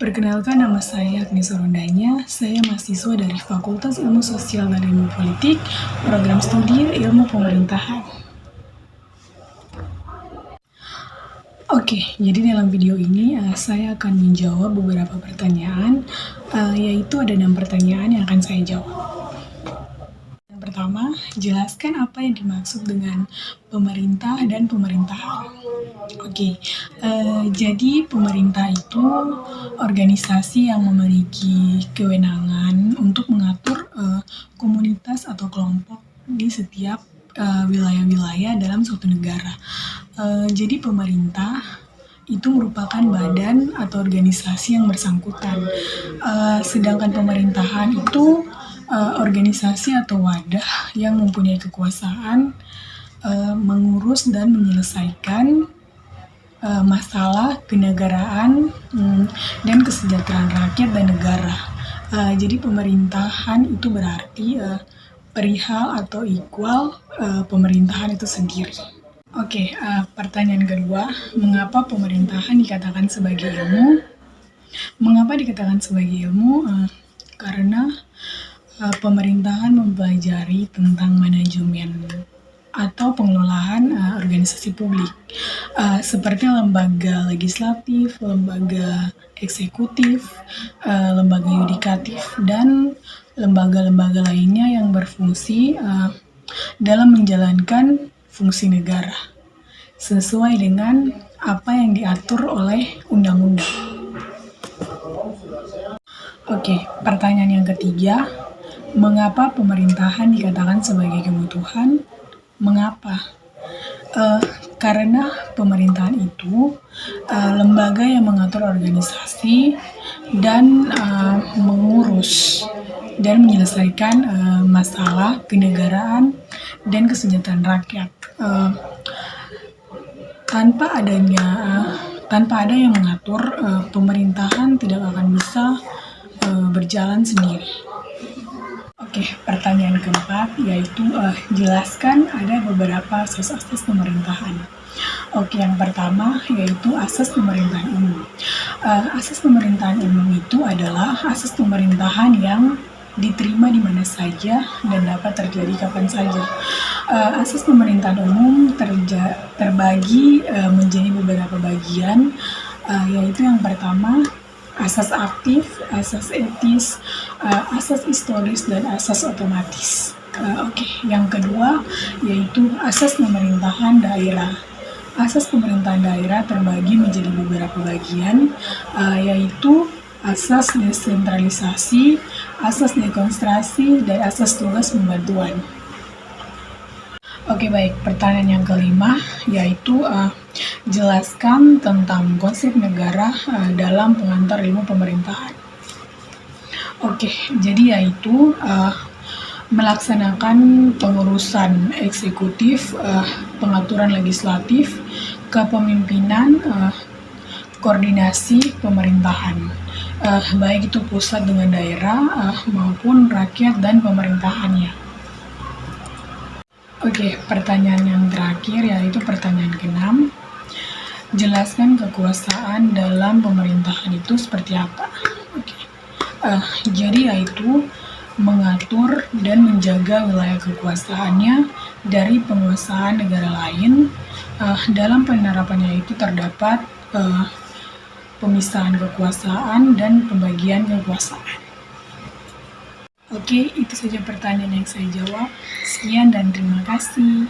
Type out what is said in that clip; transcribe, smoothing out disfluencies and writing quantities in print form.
Perkenalkan, nama saya Agnes Rondanya. Saya mahasiswa dari Fakultas Ilmu Sosial dan Ilmu Politik, program studi Ilmu Pemerintahan. Oke, jadi dalam video ini saya akan menjawab beberapa pertanyaan, yaitu ada 6 pertanyaan yang akan saya jawab. Yang pertama, jelaskan apa yang dimaksud dengan pemerintah dan pemerintahan. Oke, jadi pemerintah itu organisasi yang memiliki kewenangan untuk mengatur komunitas atau kelompok di setiap wilayah-wilayah dalam suatu negara. Jadi pemerintah itu merupakan badan atau organisasi yang bersangkutan. Sedangkan pemerintahan itu organisasi atau wadah yang mempunyai kekuasaan mengurus dan menyelesaikan masalah kenegaraan dan kesejahteraan rakyat dan negara. Jadi pemerintahan itu berarti perihal atau equal pemerintahan itu sendiri. Oke, pertanyaan kedua, mengapa pemerintahan dikatakan sebagai ilmu? Mengapa dikatakan sebagai ilmu? Karena pemerintahan mempelajari tentang manajemen atau pengelolaan organisasi publik, seperti lembaga legislatif, lembaga eksekutif, lembaga yudikatif, dan lembaga-lembaga lainnya yang berfungsi dalam menjalankan fungsi negara sesuai dengan apa yang diatur oleh undang-undang. Oke, pertanyaan yang ketiga, mengapa pemerintahan dikatakan sebagai kebutuhan? Mengapa? Karena pemerintahan itu lembaga yang mengatur organisasi dan mengurus dan menyelesaikan masalah kenegaraan dan kesejahteraan rakyat. Tanpa ada yang mengatur, pemerintahan tidak akan bisa berjalan sendiri. Oke, pertanyaan keempat yaitu jelaskan ada beberapa asas-asas pemerintahan. Oke, yang pertama yaitu asas pemerintahan umum. Asas pemerintahan umum itu adalah asas pemerintahan yang diterima di mana saja dan dapat terjadi kapan saja. Asas pemerintahan umum terbagi menjadi beberapa bagian, yaitu yang pertama asas aktif, asas etis, asas historis, dan asas otomatis. Oke, yang kedua yaitu asas pemerintahan daerah. Asas pemerintahan daerah terbagi menjadi beberapa bagian, yaitu asas desentralisasi, asas dekonstruksi, dan asas tugas pembantuan. Oke, baik. Pertanyaan yang kelima yaitu jelaskan tentang konsep negara dalam pengantar ilmu pemerintahan. Oke, jadi yaitu melaksanakan pengurusan eksekutif, pengaturan legislatif, kepemimpinan, koordinasi pemerintahan, baik itu pusat dengan daerah maupun rakyat dan pemerintahannya. Oke, pertanyaan yang terakhir yaitu pertanyaan ke-6. Jelaskan kekuasaan dalam pemerintahan itu seperti apa. Oke. Jadi yaitu mengatur dan menjaga wilayah kekuasaannya dari penguasaan negara lain. Dalam penerapannya itu terdapat pemisahan kekuasaan dan pembagian kekuasaan. Oke, itu saja pertanyaan yang saya jawab. Sekian dan terima kasih.